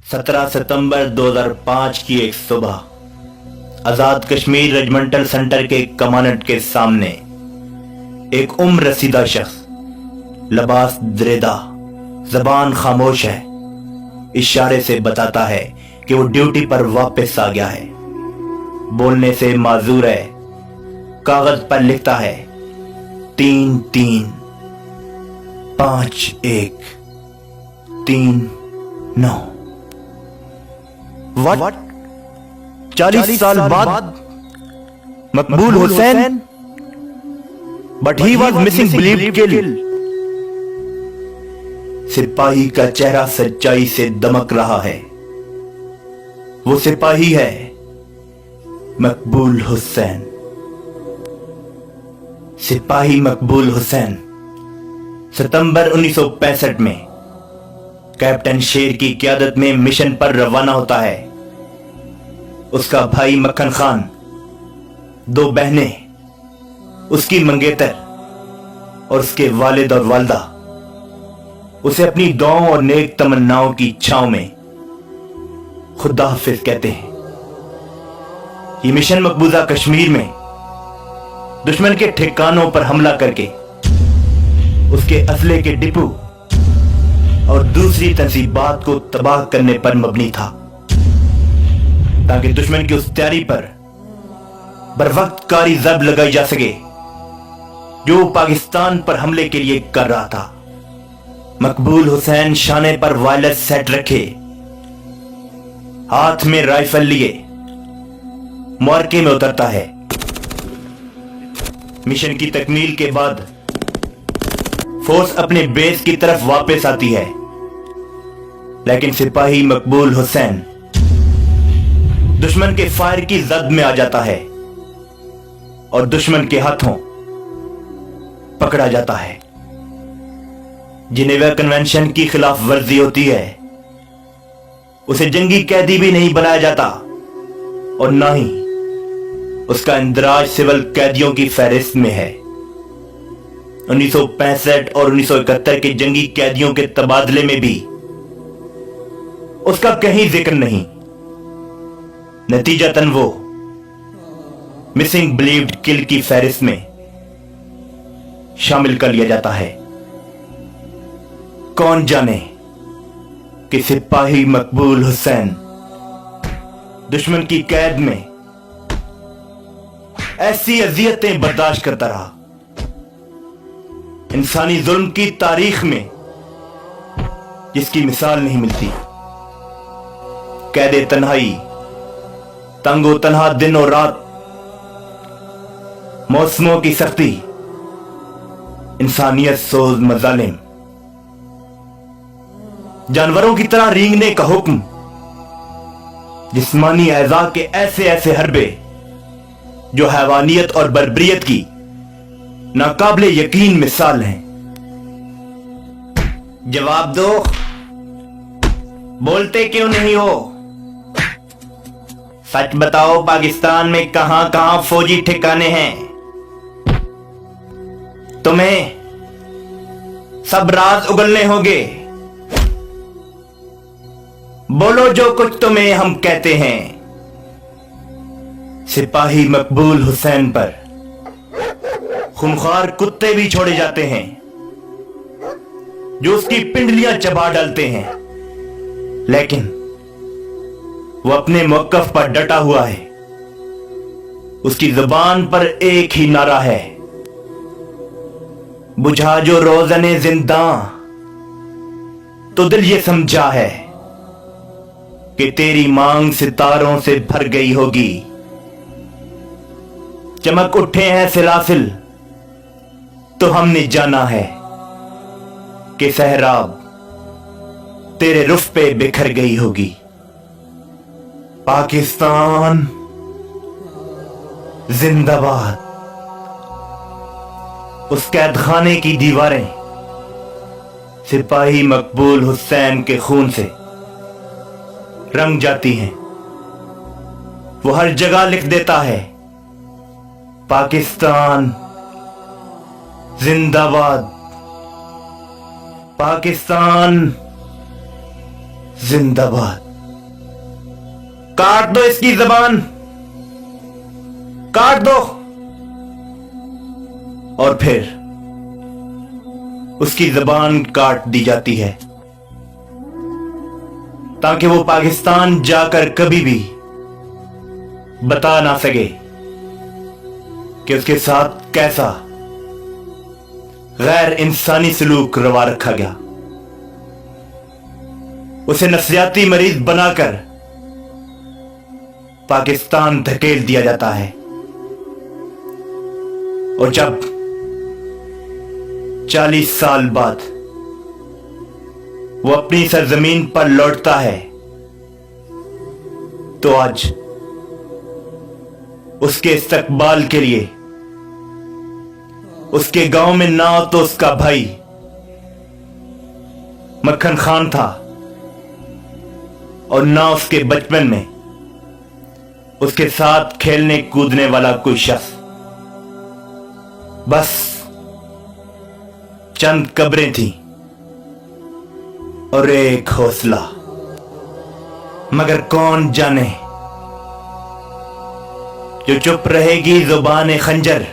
17 सितंबर 2005 की एक सुबह आजाद कश्मीर रेजिमेंटल सेंटर के कमांडेंट के सामने एक उम्र रसीदा शख्स, लिबास दरेदा, जबान खामोश है, इशारे से बताता है कि वो ड्यूटी पर वापस आ गया है। बोलने से माजूर है, कागज पर लिखता है 3-3-5-1-3-9। What? 40 साल बाद मकबूल Hussain, but he was missing believed kill। सिपाही का चेहरा सच्चाई से दमक रहा है। वो सिपाही है मकबूल हुसैन। सिपाही मकबूल हुसैन सितंबर 1965 में कैप्टन शेर की क़यादत में मिशन पर रवाना होता है। उसका भाई मक्खन खान, 2 बहनें, उसकी मंगेतर और उसके वालिद और वालदा उसे अपनी दुआओं और नेक तमन्नाओं की छांव में खुदा हाफिज कहते हैं। ये मिशन मकबूजा कश्मीर में दुश्मन के ठिकानों पर हमला करके उसके असले के डिपो और दूसरी तंसीबात को तबाह करने पर मबनी था, ताकि दुश्मन की उस तैयारी पर बरवक्त कारी जब लगाई जा सके जो पाकिस्तान पर हमले के लिए कर रहा था। मकबूल हुसैन शाने पर वायरलेस सेट रखे, हाथ में राइफल लिए मार्के में उतरता है। मिशन की तकमील के बाद फोर्स अपने बेस की तरफ वापस आती है, लेकिन सिपाही मकबूल हुसैन दुश्मन के फायर की जद में आ जाता है और दुश्मन के हाथों पकड़ा जाता है। जिनेवा कन्वेंशन की खिलाफ वर्जी होती है, उसे जंगी कैदी भी नहीं बनाया जाता और ना ही उसका इंदराज सिविल कैदियों की फहरिस्त में है। 1965 और 1971 के जंगी कैदियों के तबादले में भी उसका कहीं जिक्र नहीं। नतीजतन वो मिसिंग बिलीव्ड किल की फहरिस्त में शामिल कर लिया जाता है। कौन जाने कि सिपाही मकबूल हुसैन दुश्मन की कैद में ऐसी अजियतें बर्दाश्त करता रहा, इंसानी जुल्म की तारीख में जिसकी मिसाल नहीं मिलती। कैदे तन्हाई, तंगो तन्हा दिन और रात, मौसमों की सख्ती, इंसानियत सोज मजालिम, जानवरों की तरह रेंगने का हुक्म, जिस्मानी एज़ा के ऐसे ऐसे हरबे जो हैवानियत और बर्बरियत की नाकाबिले यकीन मिसाल हैं। जवाब दो, बोलते क्यों नहीं हो? सच बताओ, पाकिस्तान में कहां कहां फौजी ठिकाने हैं? तुम्हें सब राज उगलने होंगे। बोलो जो कुछ तुम्हें हम कहते हैं। सिपाही मकबूल हुसैन पर खूंखार कुत्ते भी छोड़े जाते हैं जो उसकी पिंडलियां चबा डालते हैं, लेकिन वो अपने मौकफ पर डटा हुआ है। उसकी जुबान पर एक ही नारा है, बुझा जो रोज़ने जिंदा तो दिल ये समझा है कि तेरी मांग सितारों से भर गई होगी। चमक उठे हैं सिलासिल तो हमने जाना है कि सहराब तेरे रुफ पे बिखर गई होगी। पाकिस्तान जिंदाबाद। उस कैदखाने की दीवारें सिपाही मकबूल हुसैन के खून से रंग जाती हैं। वो हर जगह लिख देता है, पाकिस्तान जिंदाबाद, पाकिस्तान जिंदाबाद। काट दो इसकी जबान, काट दो। और फिर उसकी जबान काट दी जाती है ताकि वो पाकिस्तान जाकर कभी भी बता ना सके कि उसके साथ कैसा गैर इंसानी सलूक रवा रखा गया। उसे नफसियाती मरीज बनाकर पाकिस्तान धकेल दिया जाता है। और जब 40 साल बाद वो अपनी सरजमीन पर लौटता है तो आज उसके इस्तकबाल के लिए उसके गांव में ना तो उसका भाई मक्खन खान था और ना उसके बचपन में उसके साथ खेलने कूदने वाला कोई शख्स। बस चंद कब्रें थीं और एक हौसला। मगर कौन जाने जो चुप रहेगी जुबान खंजर,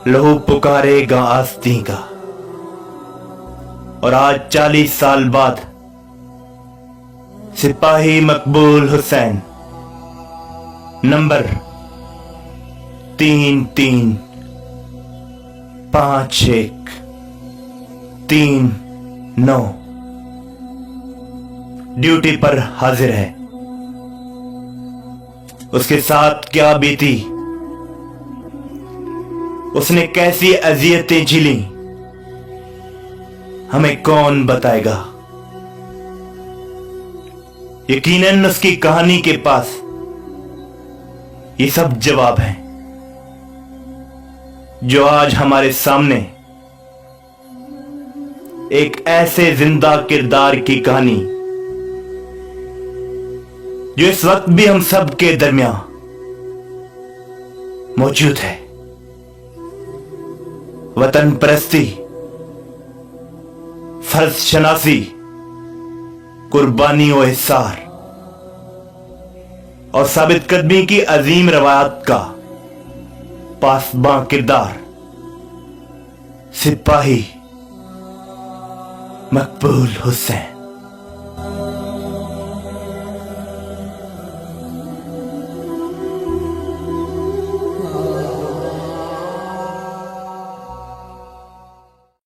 लहू पुकारेगा आस्तीं का। और आज 40 साल बाद सिपाही मकबूल हुसैन नंबर 335139 ड्यूटी पर हाजिर है। उसके साथ क्या बीती, उसने कैसी अजियतें झेली, हमें कौन बताएगा। यकीनन उसकी कहानी के पास ये सब जवाब हैं जो आज हमारे सामने एक ऐसे जिंदा किरदार की कहानी जो इस वक्त भी हम सब के दरमियान मौजूद है। वतन परस्ती, फर्ज शनासी, कुर्बानी और इसार और साबित कदमी की अजीम रवायत का पासबां किरदार सिपाही मकबूल हुसैन।